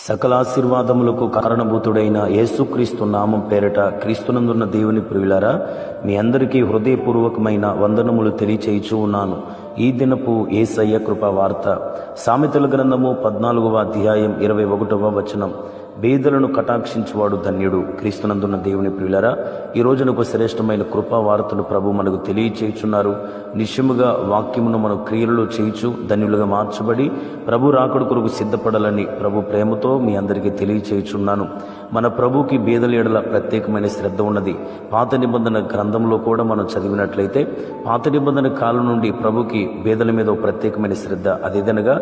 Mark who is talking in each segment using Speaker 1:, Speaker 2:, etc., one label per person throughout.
Speaker 1: సకలాశీర్వాదములకు కారణభూతుడైన యేసుక్రీస్తు నామం పేరట క్రీస్తునందున్న దేవుని ప్రియులారా, మీ అందరికీ హృదయపూర్వకమైన వందనములు తెలియచేయుచూ ఉన్నాను. ఈ దినపు యేసయ్య కృపా వార్త. సామెతల గ్రంథము 14వ అధ్యాయం 21వ వచనం. బీదలను కటాక్షించువాడు ధన్యుడు. క్రీస్తునందున్న దేవుని ప్రియులారా, ఈ రోజున ఒక శ్రేష్టమైన కృపా వార్తను ప్రభు మనకు తెలియచేయుచున్నారు. నిశ్చయముగా వాక్యమును మన క్రియలలో చేయుచు ధన్యులుగా మార్చబడి ప్రభు రాకడ కొరకు సిద్ధపడాలని ప్రభు ప్రేమతో మీ అందరికీ తెలియచేయుచున్నాను. మన ప్రభుకి బీదల ఎడల ప్రత్యేకమైన శ్రద్ధ ఉన్నది. పాత నిబంధన గ్రంథంలో కూడా మనం చదివినట్లయితే పాత నిబంధన కాలం నుండి ప్రభుకి బీదల మీద ఒక ప్రత్యేకమైన శ్రద్ధ. అదేదనగా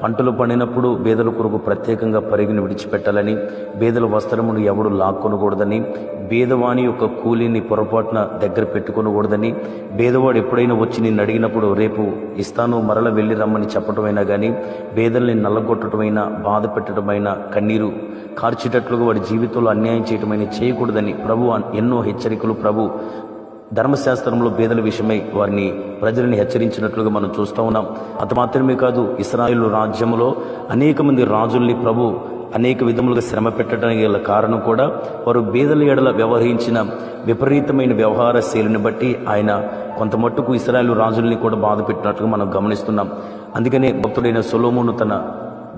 Speaker 1: పంటలు పండినప్పుడు బీదల కొరకు ప్రత్యేకంగా పరిగిని విడిచిపెట్టాలని, బీదల వస్త్రమును ఎవడు లాక్కొనకూడదని, బీదవాణి యొక్క కూలీని పొరపాటున దగ్గర పెట్టుకొనకూడదని, బీదవాడు ఎప్పుడైనా వచ్చి నిన్ను అడిగినప్పుడు రేపు ఇస్తాను మరల వెళ్ళి రమ్మని చెప్పటమైనా కానీ, బీదల్ని నల్లగొట్టడమైనా, బాధ పెట్టడమైనా, కన్నీరు కార్చేటట్లుగా వాడి జీవితంలో అన్యాయం చేయటమైనా చేయకూడదని ప్రభు ఎన్నో హెచ్చరికలు ప్రభు ధర్మశాస్త్రంలో బీదల విషయమై వారిని ప్రజల్ని హెచ్చరించినట్లుగా మనం చూస్తూ ఉన్నాం. అంత మాత్రమే కాదు, ఇశ్రాయేలు రాజ్యంలో అనేక మంది రాజుల్ని ప్రభు అనేక విధములుగా శ్రమ పెట్టడానికి గల కారణం కూడా వారు బీదల ఎడల వ్యవహరించిన విపరీతమైన వ్యవహార శైలిని బట్టి ఆయన కొంత మట్టుకు ఇశ్రాయేలు రాజుల్ని కూడా బాధ పెట్టినట్లుగా మనం గమనిస్తున్నాం. అందుకనే భక్తుడైన సొలొమోను తన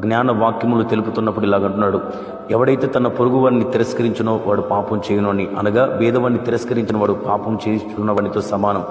Speaker 1: జ్ఞాన వాక్యములు తెలుపుతున్నప్పుడు ఇలాగంటున్నాడు, ఎవడైతే తన పొరుగు వారిని తిరస్కరించినో వాడు పాపం చేయను అని. అనగా భేదవాన్ని తిరస్కరించిన వాడు పాపం చేస్తున్నవాడితో సమానం.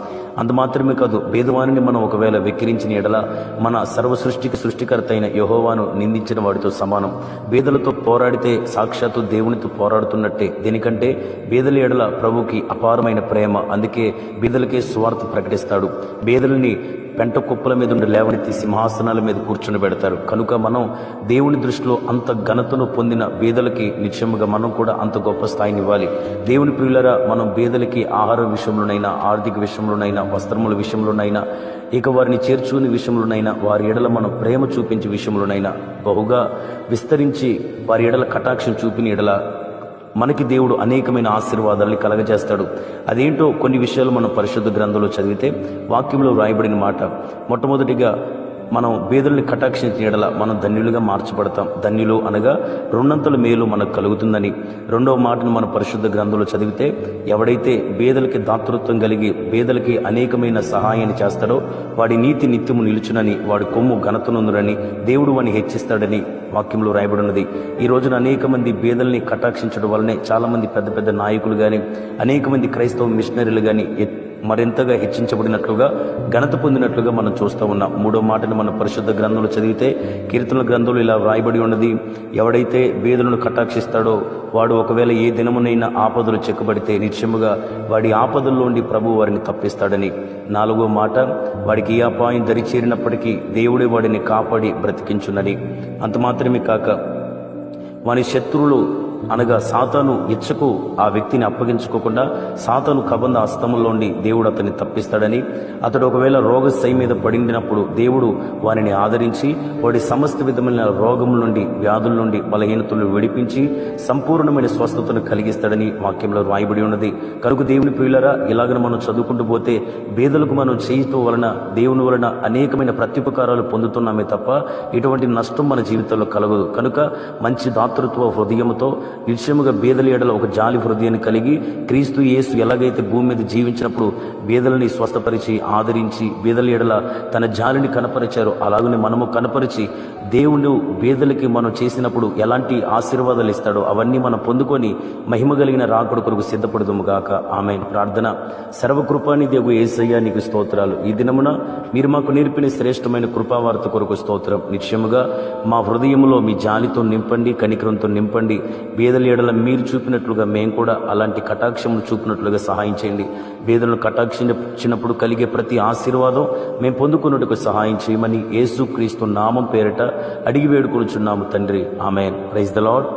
Speaker 1: అంత మాత్రమే కాదు, భేదవాణిని మనం ఒకవేళ వెక్కిరించిన ఎడల మన సర్వసృష్టికర్త అయిన యెహోవాను నిందించిన వాడితో సమానం. బీదలతో పోరాడితే సాక్షాత్తు దేవునితో పోరాడుతున్నట్టే. దీనికంటే బీదల ఎడల ప్రభుకి అపారమైన ప్రేమ. అందుకే బీదలకే స్వార్థ ప్రకటిస్తాడు. బీదలని పెంట కుప్పల మీద ఉండి లేవనెత్తి సింహాసనాల మీద కూర్చొని పెడతారు. కనుక మనం దేవుని దృష్టిలో అంత ఘనతను పొందిన బీదలకి నిశ్చయముగా మనం కూడా అంత గొప్ప స్థాయిని ఇవ్వాలి. దేవుని ప్రియులరా, మనం బీదలకి ఆహారం విషయంలోనైనా, ఆర్థిక విషయంలోనైనా, వస్త్రముల విషయంలోనైనా, ఇక వారిని చేర్చుకునే విషయంలోనైనా, వారి ఎడల మనం ప్రేమ చూపించే విషయంలోనైనా బహుగా విస్తరించి వారి ఎడల కటాక్షం చూపిన ఎడల మనకి దేవుడు అనేకమైన ఆశీర్వాదాలని కలగజేస్తాడు. అదేంటో కొన్ని విషయాలు మనం పరిశుద్ధ గ్రంథంలో చదివితే వాక్యంలో వ్రాయబడిన మాట. మొట్టమొదటిగా మనం బీదల్ని కటాక్షించిన ఎడల మనం ధన్యులుగా మార్చబడతాం. ధన్యులు అనగా రెండంతల మేలు మనకు కలుగుతుందని. రెండవ మాటను మన పరిశుద్ధ గ్రంథంలో చదివితే, ఎవడైతే బీదలకి దాతృత్వం కలిగి బీదలకి అనేకమైన సహాయాన్ని చేస్తాడో వాడి నీతి నిత్యము నిలుచునని, వాడి కొమ్ము ఘనతనుందునని, దేవుడు వాడిని హెచ్చిస్తాడని వాక్యంలో రాయబడినది. ఈ రోజున అనేక మంది బీదల్ని కటాక్షించడం వల్లనే చాలా మంది పెద్ద పెద్ద నాయకులు కానీ, అనేక మంది క్రైస్తవ మిషనరీలు కానీ మరింతగా హెచ్చించబడినట్లుగా, ఘనత పొందినట్లుగా మనం చూస్తూ ఉన్నాం. మూడో మాటను మన పరిశుద్ధ గ్రంథంలో చదివితే కీర్తనల గ్రంథంలో ఇలా వ్రాయబడి ఉన్నది, ఎవడైతే బీదలను కటాక్షిస్తాడో వాడు ఒకవేళ ఏ దినమునైనా ఆపదలు చెక్కబడితే నిశ్చయముగా వాడి ఆపదల్లోండి ప్రభు వారిని తప్పిస్తాడని. నాలుగో మాట, వాడికి ఏ అపాయం దరిచేరినప్పటికీ దేవుడే వాడిని కాపాడి బ్రతికించునని. అంత మాత్రమే కాక వాని శత్రువులు అనగా సాతాను ఇచ్చకు ఆ వ్యక్తిని అప్పగించుకోకుండా సాతాను కబంధ హస్తములోండి దేవుడు అతన్ని తప్పిస్తాడని. అతడు ఒకవేళ రోగశయ్య మీద పడినప్పుడు దేవుడు వారిని ఆదరించి వాడి సమస్త విధమైన రోగముల నుండి, వ్యాధుల నుండి, బలహీనతలను విడిపించి సంపూర్ణమైన స్వస్థతను కలిగిస్తాడని వాక్యంలో రాయబడి ఉన్నది. కనుక దేవుని ప్రియులారా, ఇలాగ మనం చదువుకుంటూ పోతే బీదలకు మనం చేయటం వలన, దేవుని వలన అనేకమైన ప్రత్యుపకారాలు పొందుతున్నామే తప్ప ఎటువంటి నష్టం మన జీవితంలో కలగదు. కనుక మంచి దాతృత్వ హృదయముతో నిశ్చయముగా బీదల ఎడల ఒక జాలి హృదయాన్ని కలిగి, క్రీస్తు యేసు ఎలాగైతే భూమి మీద జీవించినప్పుడు బీదలని స్వస్థపరిచి ఆదరించి బీదల ఎడల తన జాలిని కనపరిచారో అలాగనే మనము కనపరిచి దేవుడు బీదలకి మనం చేసినప్పుడు ఎలాంటి ఆశీర్వాదాలు ఇస్తాడో అవన్నీ మనం పొందుకొని మహిమ కలిగిన రాకడ కొరకు సిద్ధపడదుము గాక. ఆమేన్. ప్రార్థన. సర్వకృపానిధియగు యేసయ్యా, నీకు స్తోత్రాలు. ఈ దినమున మీరు మాకు నేర్పిన శ్రేష్టమైన కృపావార్త కొరకు స్తోత్రం. నిశ్చయముగా మా హృదయంలో మీ జాలితో నింపండి, కనికరంతో నింపండి. బీదల ఎడల మీరు చూపినట్లుగా మేము కూడా అలాంటి కటాక్షములు చూపినట్లుగా సహాయం చేయండి. బీదలను కటాక్షించినప్పుడు కలిగే ప్రతి ఆశీర్వాదం మేము పొందుకున్నట్టుకు సహాయం చేయమని యేసుక్రీస్తు నామం పేరిట అడిగి వేడుకొనుచున్నాము తండ్రి. ఆమేన్. Praise the lord.